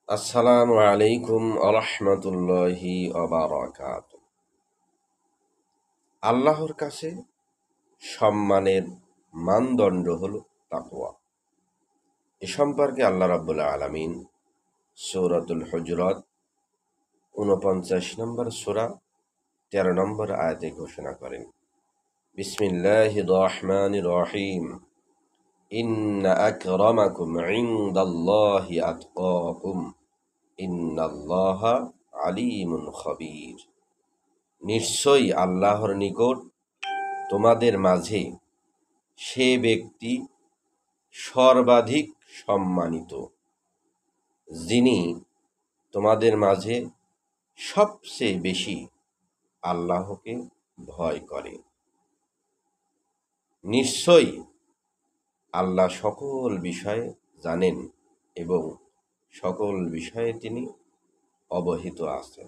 আসসালামু আলাইকুম আরহামতুল্লাহি অবারাকাত। আল্লাহর কাছে সম্মানের মানদণ্ড হল তাকওয়া। এ সম্পর্কে আল্লাহ রাব্বুল আলামিন সূরাতুল হুজুরাত ৪৯ নম্বর সূরা ১৩ নম্বর আয়াতে ঘোষণা করেন, বিসমিল্লাহির রহমানির রহিম, ইন্না আকরামাকুম ইনদাল্লাহি আতকাকুম ইন্নাল্লাহা আলিমুন খবীর। নিশ্চয়ই আল্লাহর নিকট তোমাদের মাঝে সে ব্যক্তি সর্বাধিক সম্মানিত, যিনি তোমাদের মাঝে সবচেয়ে বেশি আল্লাহকে ভয় করে। নিশ্চয়ই আল্লাহ সকল বিষয়ে জানেন এবং সকল বিষয়ে তিনি অবহিত আছেন।